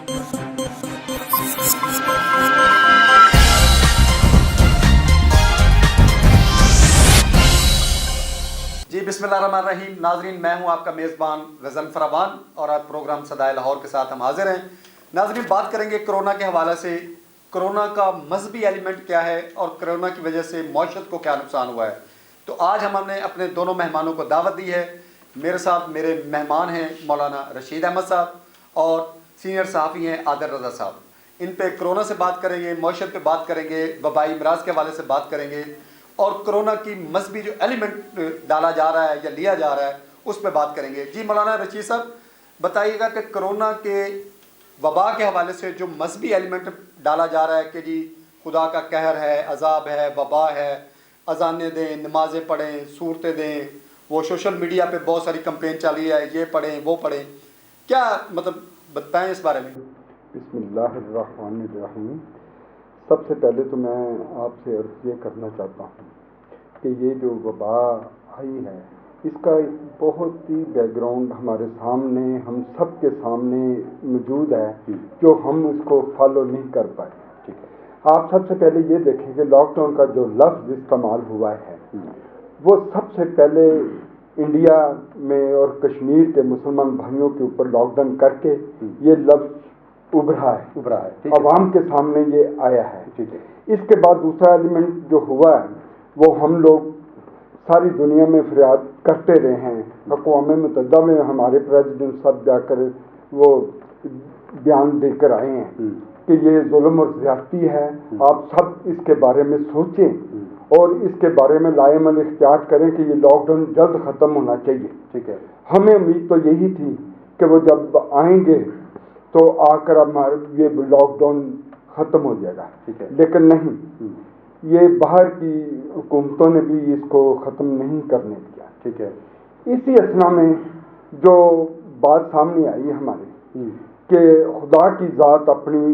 جی بسمillahirrahmanirrahیم. ناظرین، میں ہوں آپ کا میزبان غزل فراوان اور آج پروگرام صدائے لاہور کے ساتھ ہم حاضر ہیں. ناظرین، بات کریں گے کرونا کے حوالے سے. کرونا کا مذہبی ایلیمنٹ کیا ہے اور کرونا کی وجہ سے معاشرت کو کیا نقصان ہوا ہے. تو آج ہم نے اپنے دونوں مہمانوں کو دعوت دی ہے. میرے ساتھ میرے مہمان ہیں مولانا رشید احمد صاحب اور سینئر صحافی ہیں عادل رضا صاحب. ان پہ کرونا سے بات کریں گے، معاشرت پہ بات کریں گے، وبائی امراض کے حوالے سے بات کریں گے اور کرونا کی مذہبی جو ایلیمنٹ ڈالا جا رہا ہے یا لیا جا رہا ہے اس پہ بات کریں گے. جی مولانا رشید صاحب، بتائیے گا کہ کرونا کے وبا کے حوالے سے جو مذہبی ایلیمنٹ ڈالا جا رہا ہے کہ جی خدا کا قہر ہے، عذاب ہے، وبا ہے، اذانیں دیں، نمازیں پڑھیں، صورتیں دیں، وہ سوشل میڈیا پہ بہت ساری کمپین چلی ہے، یہ پڑھیں وہ پڑھیں، کیا مطلب بتائیں اس بارے میں. بسم اللہ الرحمن الرحیم. سب سے پہلے تو میں آپ سے عرض یہ کرنا چاہتا ہوں کہ یہ جو وبا آئی ہے اس کا ایک بہت ہی بیک گراؤنڈ ہمارے سامنے، ہم سب کے سامنے موجود ہے جو ہم اس کو فالو نہیں کر پائے. ٹھیک ہے، آپ سب سے پہلے یہ دیکھیں کہ لاک ڈاؤن کا جو لفظ استعمال ہوا ہے وہ سب سے پہلے انڈیا میں اور کشمیر کے مسلمان بھائیوں کے اوپر لاک ڈاؤن کر کے یہ لفظ ابھرا ہے، عوام کے سامنے یہ آیا ہے. ٹھیک ہے، اس کے بعد دوسرا ایلیمنٹ جو ہوا ہے وہ ہم لوگ ساری دنیا میں فریاد کرتے رہے ہیں. اقوام متحدہ میں ہمارے پریزیڈنٹ صاحب جا کر وہ بیان دے کر آئے ہیں کہ یہ ظلم اور زیادتی ہے، آپ سب اس کے بارے میں سوچیں اور اس کے بارے میں لائے عمل اختیار کریں کہ یہ لاک ڈاؤن جلد ختم ہونا چاہیے. ٹھیک ہے، ہمیں امید تو یہی تھی کہ وہ جب آئیں گے تو آ کر ہمارے یہ لاک ڈاؤن ختم ہو جائے گا. ٹھیک ہے، لیکن نہیں، یہ باہر کی حکومتوں نے بھی اس کو ختم نہیں کرنے دیا. ٹھیک ہے، اسی اثنا میں جو بات سامنے آئی ہماری کہ خدا کی ذات اپنی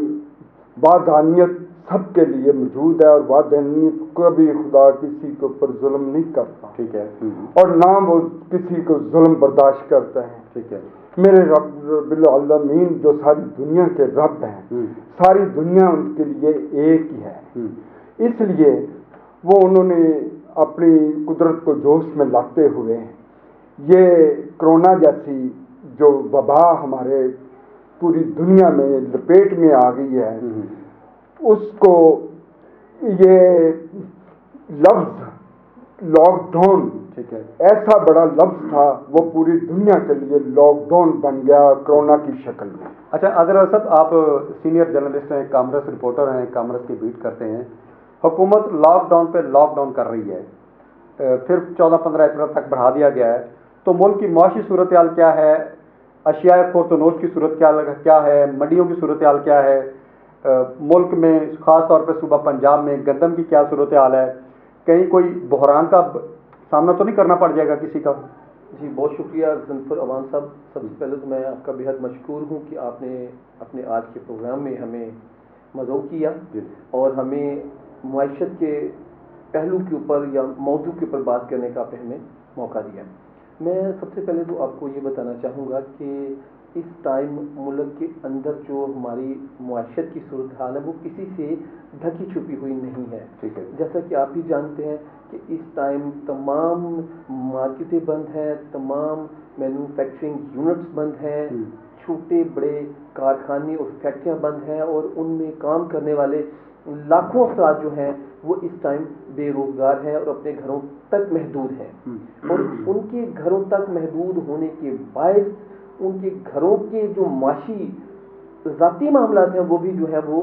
وحدانیت سب کے لیے موجود ہے اور وحدانیت کو بھی خدا کسی کے اوپر ظلم نہیں کرتا. ٹھیک ہے، اور نہ وہ کسی کو ظلم برداشت کرتا ہے. ٹھیک ہے، میرے رب رب العالمین جو ساری دنیا کے رب ہیں، ساری دنیا ان کے لیے ایک ہی ہے. اس لیے وہ انہوں نے اپنی قدرت کو جوش میں لاتے ہوئے یہ کرونا جیسی جو وبا ہمارے پوری دنیا میں لپیٹ میں آ گئی ہے اس کو یہ لفظ لاک ڈاؤن، ٹھیک ہے، ایسا بڑا لفظ تھا وہ پوری دنیا کے لیے لاک ڈاؤن بن گیا کرونا کی شکل میں. اچھا عادل صاحب، آپ سینئر جرنلسٹ ہیں، کامرس رپورٹر ہیں، کامرس کی بیٹ کرتے ہیں. حکومت لاک ڈاؤن پہ لاک ڈاؤن کر رہی ہے، پھر 14-15 اپریل تک بڑھا دیا گیا ہے. تو ملک کی معاشی صورتحال کیا ہے؟ اشیاء خورد و نوش کی صورتحال کیا ہے؟ منڈیوں کی صورتحال کیا ہے؟ ملک میں خاص طور پہ صوبہ پنجاب میں گندم کی کیا صورتحال ہے؟ کہیں کوئی بحران کا سامنا تو نہیں کرنا پڑ جائے گا کسی کا؟ جی بہت شکریہ غزنفر عوان صاحب. سب سے پہلے تو میں آپ کا بےحد مشکور ہوں کہ آپ نے اپنے آج کے پروگرام میں ہمیں مدعو کیا اور ہمیں معیشت کے پہلو کے اوپر یا موضوع کے اوپر بات کرنے کا آپ نے ہمیں موقع دیا. میں سب سے پہلے تو آپ کو یہ بتانا چاہوں گا کہ اس ٹائم ملک کے اندر جو ہماری معیشت کی صورتحال ہے وہ کسی سے ڈھکی چھپی ہوئی نہیں ہے. ٹھیک ہے، جیسا کہ آپ بھی جانتے ہیں کہ اس ٹائم تمام مارکیٹیں بند ہیں، تمام مینوفیکچرنگ یونٹس بند ہیں، چھوٹے بڑے کارخانے اور فیکٹریاں بند ہیں اور ان میں کام کرنے والے لاکھوں افراد جو ہیں وہ اس ٹائم بے روزگار ہیں اور اپنے گھروں تک محدود ہیں. اور ان کے گھروں تک محدود ہونے کے باعث ان کے گھروں کے جو معاشی ذاتی معاملات ہیں وہ بھی جو ہے وہ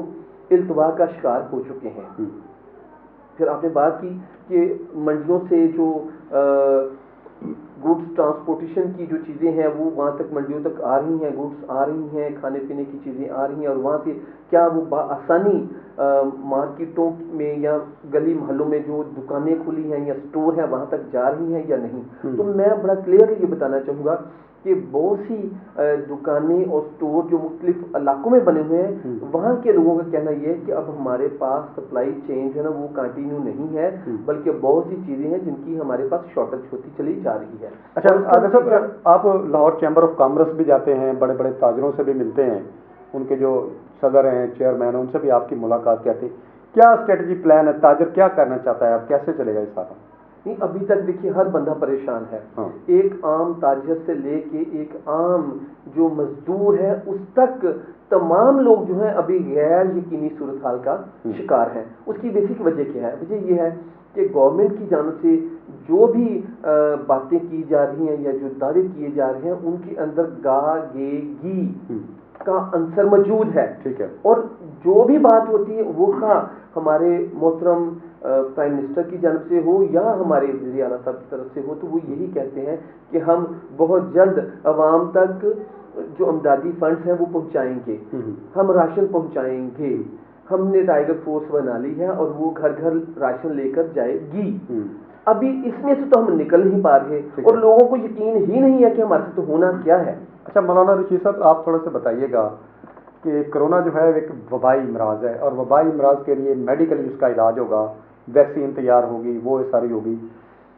التوا کا شکار ہو چکے ہیں. پھر آپ نے بات کی کہ منڈیوں سے جو گوڈس ٹرانسپورٹیشن کی جو چیزیں ہیں وہ وہاں تک منڈیوں تک آ رہی ہیں، گوڈس آ رہی ہیں، کھانے پینے کی چیزیں آ رہی ہیں اور وہاں سے کیا وہ بآسانی مارکیٹوں میں یا گلی محلوں میں جو دکانیں کھلی ہیں یا سٹور ہیں وہاں تک جا رہی ہیں یا نہیں. تو میں بڑا کلیئرلی یہ بتانا چاہوں گا کہ بہت سی دکانیں اور سٹور جو مختلف علاقوں میں بنے ہوئے ہیں وہاں کے لوگوں کا کہنا یہ ہے کہ اب ہمارے پاس سپلائی چین جو ہے نا وہ کنٹینیو نہیں ہے بلکہ بہت سی چیزیں ہیں جن کی ہمارے پاس شارٹیج ہوتی چلی جا رہی ہے. اچھا عادل صاحب، آپ لاہور چیمبر آف کامرس بھی جاتے ہیں، بڑے بڑے تاجروں سے بھی ملتے ہیں، ان کے جو صدر ہیں, چیئرمین ہیں, ان سے بھی آپ کی ملاقات کیا تھی. کیا اسٹریٹجی پلان ہے, تاجر کیا کرنا چاہتا ہے, اب کیسے چلے گا یہ سارا؟ نہیں, ابھی تک دیکھیے ہر بندہ پریشان ہے. ہاں. ایک عام تاجر سے لے کے ایک عام جو مزدور ہے اس تک تمام لوگ جو ہیں ابھی غیر یقینی صورتحال کا شکار ہیں. اس کی بیسک وجہ کیا ہے؟ وجہ یہ ہے کہ گورنمنٹ کی جانب سے جو بھی باتیں کی جا رہی ہیں یا جو دعوے کیے جا رہے ہیں ان کے اندر گاگیگی کا عنصر موجود ہے. ٹھیک ہے. اور جو بھی بات ہوتی ہے وہ ہمارے محترم پرائم منسٹر کی جانب سے ہو یا ہمارے وزیر اعلیٰ صاحب کی طرف سے ہو تو وہ یہی کہتے ہیں کہ ہم بہت جلد عوام تک جو امدادی فنڈز ہیں وہ پہنچائیں گے, ہم راشن پہنچائیں گے. ہم نے ٹائیگر فورس بنا لی ہے اور وہ گھر گھر راشن لے کر جائے گی. ابھی اس میں سے تو ہم نکل نہیں پا رہے اور لوگوں کو یقین ہی نہیں ہے کہ ہمارے سے تو ہونا کیا ہے. اچھا مولانا رشید صاحب, آپ تھوڑا سا بتائیے گا کہ کرونا جو ہے ایک وبائی امراض ہے اور وبائی امراض کے لیے میڈیکلی اس کا علاج ہوگا, ویکسین تیار ہوگی, وہ ساری ہوگی.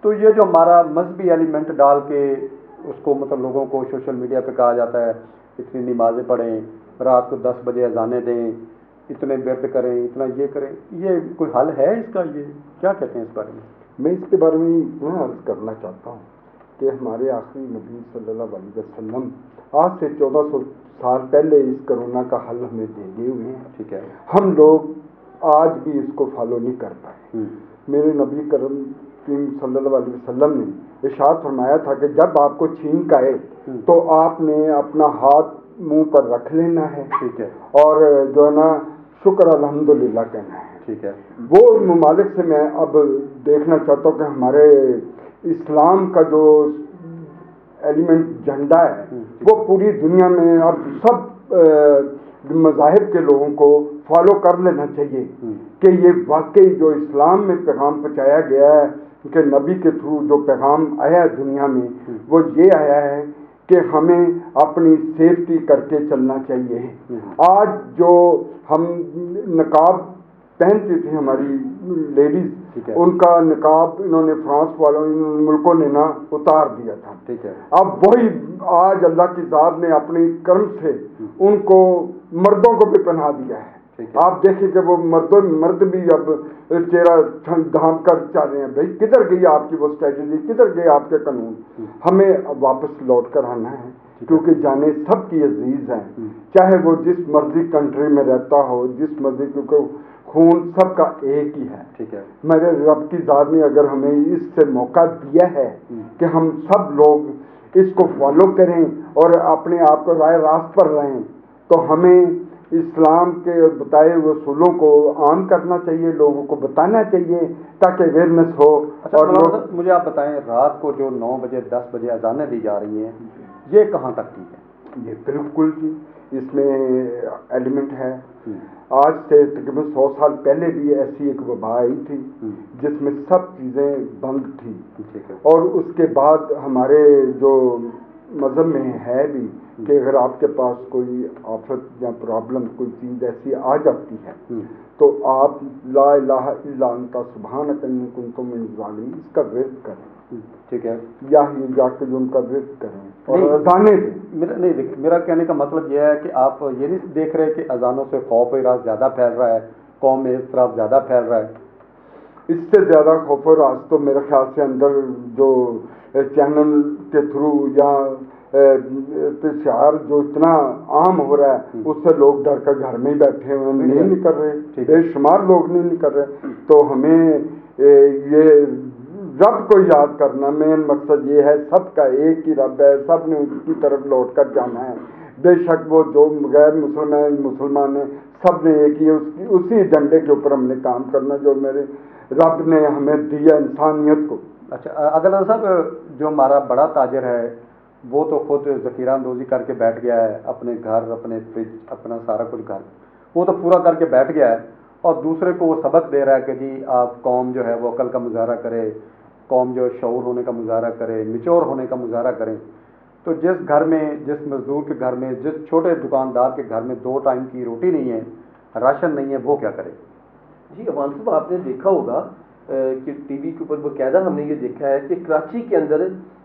تو یہ جو ہمارا مذہبی ایلیمنٹ ڈال کے اس کو مطلب لوگوں کو سوشل میڈیا پہ کہا جاتا ہے اتنی نمازیں پڑھیں, رات کو 10 بجے اذانیں دیں, اتنے ورد کریں, اتنا یہ کریں, یہ کوئی حل ہے اس کا؟ یہ کیا کہتے ہیں اس بارے میں؟ میں اس کے بارے میں عرض کرنا چاہتا ہوں کہ ہمارے آخری نبی صلی اللہ علیہ وسلم آج سے 1400 سال پہلے اس کرونا کا حل ہمیں دے گئے ہوئے ہیں. ٹھیک ہے. ہم لوگ آج بھی اس کو فالو نہیں کر پائے. میرے نبی کرم صلی اللہ علیہ وسلم نے ارشاد فرمایا تھا کہ جب آپ کو چھینک آئے تو آپ نے اپنا ہاتھ منہ پر رکھ لینا ہے. ٹھیک ہے. اور جو ہے نا شکر الحمدللہ کہنا ہے. ٹھیک ہے. وہ ممالک سے میں اب دیکھنا چاہتا ہوں کہ ہمارے اسلام کا جو ایلیمنٹ جھنڈا ہے وہ پوری دنیا میں اب سب مذاہب کے لوگوں کو فالو کر لینا چاہیے کہ یہ واقعی جو اسلام میں پیغام پہنچایا گیا ہے کہ نبی کے تھرو جو پیغام آیا ہے دنیا میں وہ یہ آیا ہے کہ ہمیں اپنی سیفٹی کر کے چلنا چاہیے. آج جو ہم نقاب پہنتی تھی ہماری لیڈیز, ان کا نقاب انہوں نے فرانس والوں ملکوں نے نہ اتار دیا تھا. ٹھیک ہے. اب وہی آج اللہ کی ذات نے اپنی کرم سے ان کو مردوں کو بھی پہنا دیا ہے. آپ دیکھیں کہ وہ مرد بھی اب چہرہ ڈھانپ کر چل رہے ہیں. بھائی کدھر گئی آپ کی وہ اسٹریٹجی, کدھر گئے آپ کے قانون؟ ہمیں واپس لوٹ کر آنا ہے کیونکہ جانیں سب کی عزیز ہیں, چاہے وہ جس مرضی کنٹری میں رہتا ہو, جس مرضی, کیونکہ خون سب کا ایک ہی ہے. ٹھیک ہے. میرے رب کی ذات نے اگر ہمیں اس سے موقع دیا ہے کہ ہم سب لوگ اس کو فالو کریں اور اپنے آپ کو رائے راست پر رہیں, تو ہمیں اسلام کے بتائے ہوئے اصولوں کو عام کرنا چاہیے, لوگوں کو بتانا چاہیے تاکہ اویئرنیس ہو. اور مجھے آپ بتائیں, رات کو جو 9 بجے 10 بجے اذانیں دی جا رہی ہیں یہ کہاں تک ٹھیک ہے؟ یہ بالکل جی اس میں ایلیمنٹ ہے. آج سے تقریباً 100 سال پہلے بھی ایسی ایک وبا آئی تھی جس میں سب چیزیں بند تھی, اور اس کے بعد ہمارے جو مذہب میں ہے بھی کہ اگر آپ کے پاس کوئی آفت یا پرابلم کوئی چیز ایسی آ جاتی ہے تو آپ لا الہ الا انت سبحانک انی کنت من الظالمین اس کا ورد کریں. ٹھیک ہے. یا کہ ان کا ورد کریں اور اذانیں دیں. نہیں, میرا کہنے کا مطلب یہ ہے کہ آپ یہ نہیں دیکھ رہے کہ اذانوں سے خوف و راز زیادہ پھیل رہا ہے, قوم میں اضطراب زیادہ پھیل رہا ہے. اس سے زیادہ خوف و راز تو میرے خیال سے اندر جو چینل کے تھرو یا شعار جو اتنا عام ہو رہا ہے اس سے لوگ ڈر کر گھر میں ہی بیٹھے ہوئے نہیں نکل رہے, بے شمار لوگ نہیں نکل رہے. تو ہمیں یہ رب کو یاد کرنا, مین مقصد یہ ہے سب کا ایک ہی رب ہے, سب نے اس کی طرف لوٹ کر جانا ہے. بے شک وہ جو غیر مسلمان ہیں سب نے ایک ہی اسی ایجنڈے کے اوپر ہم نے کام کرنا جو میرے رب نے ہمیں دیا انسانیت کو. اچھا عدل صاحب, جو ہمارا بڑا تاجر ہے وہ تو خود ذخیرہ اندوزی کر کے بیٹھ گیا ہے, اپنے گھر, اپنے فریج, اپنا سارا کچھ گھر وہ تو پورا کر کے بیٹھ گیا ہے, اور دوسرے کو وہ سبق دے رہا ہے کہ جی آپ قوم جو ہے وہ عقل کا مظاہرہ کرے, قوم جو شعور ہونے کا مظاہرہ کرے, میچور ہونے کا مظاہرہ کریں. تو جس گھر میں, جس مزدور کے گھر میں, جس چھوٹے دکاندار کے گھر میں 2 ٹائم کی روٹی نہیں ہے, راشن نہیں ہے, وہ کیا کرے؟ جی عوان صاحب, آپ نے دیکھا ہوگا کہ ٹی وی کے اوپر باقاعدہ ہم نے یہ دیکھا ہے کہ کراچی کے اندر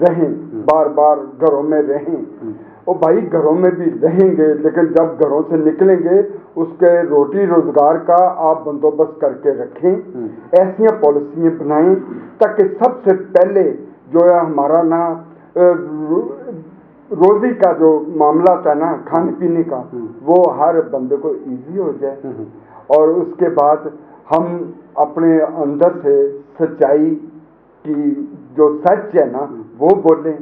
رہیں, بار بار گھروں میں رہیں. اور بھائی گھروں میں بھی رہیں گے, لیکن جب گھروں سے نکلیں گے اس کے روٹی روزگار کا آپ بندوبست کر کے رکھیں. ایسی پالیسیاں بنائیں تاکہ سب سے پہلے جو ہے ہمارا نا روزی کا جو معاملہ تھا نا, کھانے پینے کا, وہ ہر بندے کو ایزی ہو جائے. اور اس کے بعد ہم اپنے اندر سے سچائی کی جو سچ ہے نا وہ بولیں.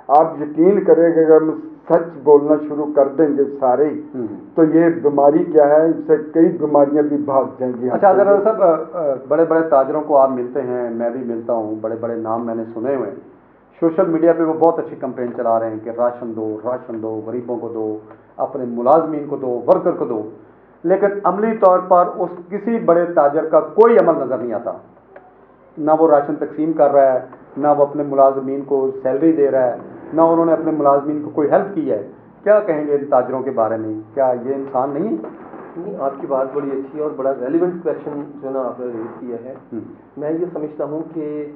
آپ یقین کریں کہ اگر ہم سچ بولنا شروع کر دیں گے سارے, تو یہ بیماری کیا ہے, اس سے کئی بیماریاں بھی بھاگ جائیں گی. اچھا حضرت صاحب, بڑے بڑے تاجروں کو آپ ملتے ہیں, میں بھی ملتا ہوں, بڑے بڑے نام میں نے سنے ہوئے ہیں. سوشل میڈیا پہ وہ بہت اچھی کمپین چلا رہے ہیں کہ راشن دو, راشن دو, غریبوں کو دو, اپنے ملازمین کو دو, ورکر کو دو. لیکن عملی طور پر اس کسی بڑے تاجر کا کوئی عمل نظر نہیں آتا. نہ وہ راشن تقسیم کر رہا ہے, نہ وہ اپنے ملازمین کو سیلری دے رہا ہے, نہ انہوں نے اپنے ملازمین کو کوئی ہیلپ کی ہے. کیا کہیں گے ان تاجروں کے بارے میں؟ کیا یہ انسان نہیں؟ نہیں, آپ کی بات بڑی اچھی ہے اور بڑا ریلیونٹ کویشچن جو نا آپ نے ریز کیا ہے. میں یہ سمجھتا ہوں کہ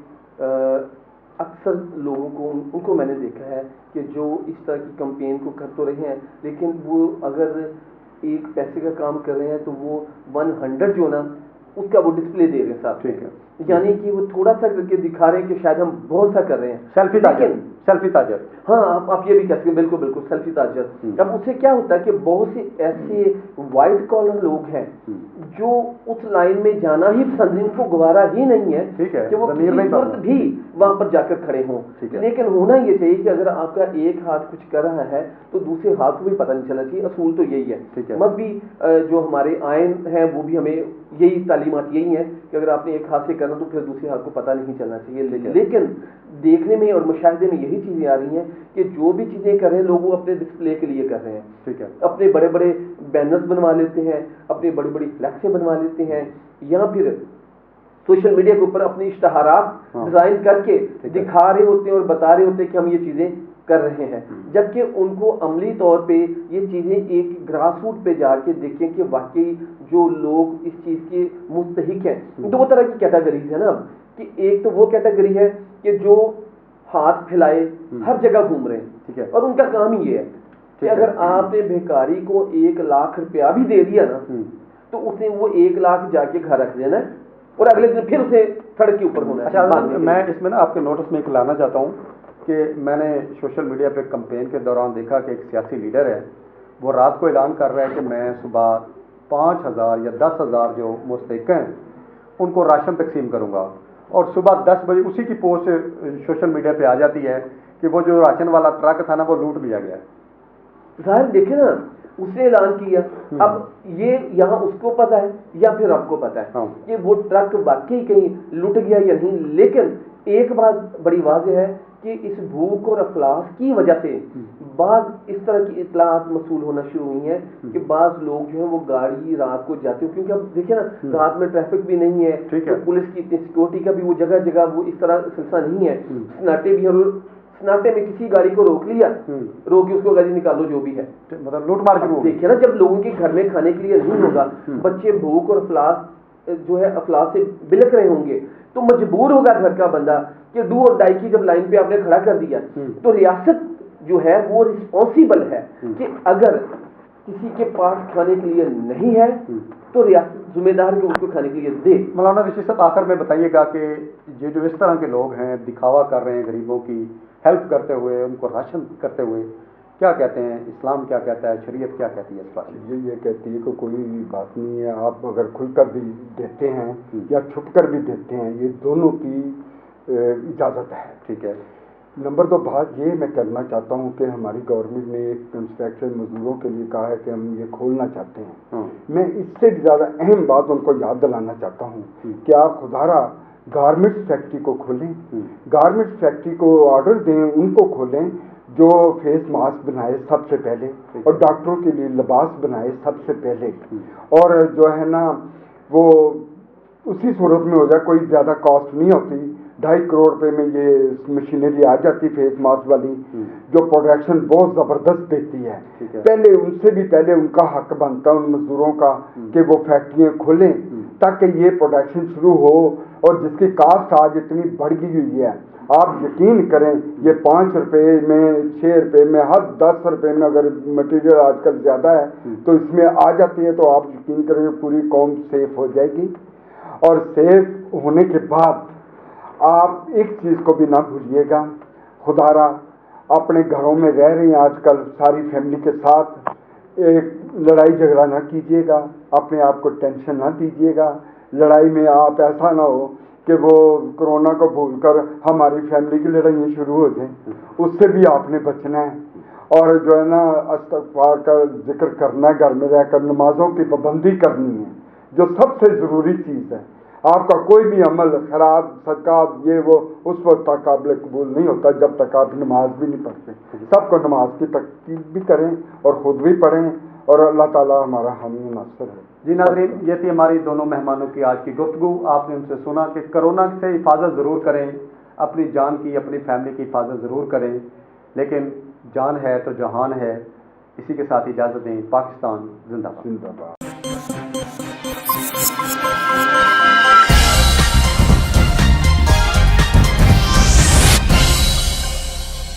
اکثر لوگوں کو ان کو میں نے دیکھا ہے کہ جو اس طرح کی کمپین کو کر تو رہے ہیں, لیکن وہ اگر ایک پیسے کا کام کر رہے ہیں تو وہ 100 جو نا اس کا وہ ڈسپلے دے رہے ہیں صاحب. ٹھیک ہے, یعنی کہ وہ تھوڑا سا کر کے دکھا رہے ہیں کہ شاید ہم بہت سا کر رہے ہیں. سیلفی تاجر, سیلفی تاجر. ہاں, آپ یہ بھی کہہ سکتے ہیں, بالکل بالکل سیلفی تاجر. اب اس سے کیا ہوتا ہے کہ بہت سے ایسے وائٹ کالر لوگ ہیں جو اس لائن میں جانا ہی پسند نہیں, ان کو گوارا ہی نہیں ہے کہ وہ کسی وقت بھی وہاں پر جا کر کھڑے ہوں. لیکن ہونا یہ چاہیے کہ اگر آپ کا ایک ہاتھ کچھ کر رہا ہے تو دوسرے ہاتھ کو بھی پتہ نہیں چلنا چاہیے. اصول تو یہی ہے. مذہبی جو ہمارے آئین ہیں وہ بھی ہمیں یہی تعلیمات یہی ہیں کہ اگر آپ نے ایک ہاتھ سے کرنا تو پھر دوسرے ہاتھ کو پتہ نہیں چلنا چاہیے. لیکن دیکھنے میں اور مشاہدے میں یہی چیزیں آ رہی ہیں کہ جو بھی چیزیں کر رہے ہیں لوگ وہ اپنے ڈسپلے کے لیے کر رہے ہیں. ٹھیک ہے, اپنے بڑے بڑے بینرز بنوا لیتے ہیں, اپنی بڑی بڑی فلیکسیں بنوا لیتے ہیں, یا پھر سوشل میڈیا کے اوپر اپنے اشتہارات ڈیزائن کر کے دکھا رہے ہوتے ہیں اور بتا رہے ہوتے ہیں کہ ہم یہ چیزیں کر رہے ہیں, جبکہ ان کو عملی طور پہ یہ چیزیں ایک گراس روٹ پہ جا کے دیکھیں کہ واقعی جو لوگ اس چیز کے مستحق ہیں. دو طرح کی کیٹیگریز ہیں نا اب, کہ ایک تو وہ کیٹیگری ہے کہ جو ہاتھ پھیلائے ہر جگہ گھوم رہے ہیں, اور ان کا کام ہی یہ ہے کہ اگر آپ نے بھیکاری کو 1 لاکھ روپیہ بھی دے دیا نا تو اسے وہ 1 لاکھ جا کے گھر رکھ دینا ہے اور اگلے دن پھر اسے سڑک کے اوپر ہونا ہے. اچھا, میں اس میں نا آپ کے نوٹس میں ایک لانا چاہتا ہوں کہ میں نے سوشل میڈیا پہ کمپین کے دوران دیکھا کہ ایک سیاسی لیڈر ہے, وہ رات کو اعلان کر رہا ہے کہ میں صبح 5,000 یا 10,000 جو مستحق ہیں ان کو راشن تقسیم کروں گا, اور صبح 10 بجے اسی کی پوسٹ سوشل میڈیا پہ آ جاتی ہے کہ وہ جو راشن والا ٹرک تھا نا وہ لوٹ لیا گیا. ظاہر دیکھیں نا, اس نے اعلان کیا, اب یہ یہاں اس کو پتا ہے یا پھر آپ کو پتا ہے کہ وہ ٹرک واقعی کہیں لٹ گیا یا نہیں. لیکن ایک بات بڑی واضح ہے کہ اس بھوک اور افلاس کی وجہ سے بعض اس طرح کی اطلاعات موصول ہونا شروع ہوئی ہیں کہ بعض لوگ جو ہیں وہ گاڑی رات کو جاتے ہیں, کیونکہ اب دیکھیں نا رات میں ٹریفک بھی نہیں ہے, تو پولیس کی اتنی سیکورٹی کا بھی وہ جگہ جگہ وہ اس طرح سلسلہ نہیں ہے, سناٹے بھی ہیں, سناٹے میں کسی گاڑی کو روک لیا, روک کے اس کو گاڑی نکالو جو بھی ہے, مطلب لوٹ مار شروع. دیکھیں نا جب لوگوں کے گھر میں کھانے کے لیے نہیں ہوگا, بچے بھوک اور افلاس جو ہے افلاس سے بلک رہے ہوں گے, تو مجبور ہوگا گھر کا بندہ کہ ڈو اور ڈائی کی جب لائن پہ آپ نے کھڑا کر دیا تو ریاست جو ہے وہ رسپانسیبل ہے کہ اگر کسی کے پاس کھانے کے لیے نہیں ہے تو ریاست ذمہ دار کہ اس کو کھانے کے لیے دے. مولانا رشید صاحب, آخر میں بتائیے گا کہ یہ جو اس طرح کے لوگ ہیں دکھاوا کر رہے ہیں غریبوں کی ہیلپ کرتے ہوئے, ان کو راشن کرتے ہوئے, کیا کہتے ہیں, اسلام کیا کہتا ہے, شریعت کیا کہتی ہے اس بارے میں؟ یہ کہتی ہے کہ کوئی بات نہیں ہے, آپ اگر کھل کر بھی دیتے ہیں یا چھپ کر بھی دیتے ہیں, یہ دونوں کی اجازت ہے. ٹھیک ہے. نمبر 2 بات یہ میں کرنا چاہتا ہوں کہ ہماری گورنمنٹ نے ایک کنسٹرکشن مزدوروں کے لیے کہا ہے کہ ہم یہ کھولنا چاہتے ہیں. میں اس سے بھی زیادہ اہم بات ان کو یاد دلانا چاہتا ہوں کہ آپ خدارا گارمنٹس فیکٹری کو کھولیں, گارمنٹس فیکٹری کو آرڈر دیں, ان کو کھولیں جو فیس ماسک بنائے سب سے پہلے, اور ڈاکٹروں کے لیے لباس بنائے سب سے پہلے, اور جو ہے نا وہ اسی صورت میں ہو جائے, کوئی زیادہ کاسٹ نہیں ہوتی, 2.5 کروڑ روپے میں یہ مشینری آ جاتی فیس ماسک والی, جو پروڈکشن بہت زبردست دیتی ہے. پہلے ان سے بھی پہلے ان کا حق بنتا ہے ان مزدوروں کا کہ وہ فیکٹریاں کھولیں تاکہ یہ پروڈکشن شروع ہو, اور جس کی کاسٹ آج اتنی بڑھ گئی ہوئی ہے آپ یقین کریں یہ 5 روپے میں 6 روپے میں ہر 10 روپے میں اگر مٹیریل آج کل زیادہ ہے تو اس میں آ جاتی ہے تو آپ یقین کریں کہ پوری قوم سیف ہو جائے گی. اور سیف ہونے کے بعد آپ ایک چیز کو بھی نہ بھولیے گا, خدا را اپنے گھروں میں رہ رہے ہیں آج کل ساری فیملی کے ساتھ, ایک لڑائی جھگڑا نہ کیجیے گا, اپنے آپ کو ٹینشن نہ دیجیے گا. لڑائی میں آپ ایسا نہ ہو کہ وہ کرونا کو بھول کر ہماری فیملی کی لڑائیاں شروع ہو جائیں, اس سے بھی آپ نے بچنا ہے. اور جو ہے نا استغفار کا ذکر کرنا ہے, گھر میں رہ کر نمازوں کی پابندی کرنی ہے جو سب سے ضروری چیز ہے. آپ کا کوئی بھی عمل خیرات صدقات یہ وہ اس وقت تک قابل قبول نہیں ہوتا جب تک آپ نماز بھی نہیں پڑھتے. سب کو نماز کی تکلیف بھی کریں اور خود بھی پڑھیں, اور اللہ تعالیٰ ہمارا حامی ناصر ہے. جی ناظرین, یہ تھی ہماری دونوں مہمانوں کی آج کی گفتگو. آپ نے ان سے سنا کہ کرونا سے حفاظت ضرور کریں, اپنی جان کی اپنی فیملی کی حفاظت ضرور کریں, لیکن جان ہے تو جہان ہے. اسی کے ساتھ اجازت دیں. پاکستان زندہ باد.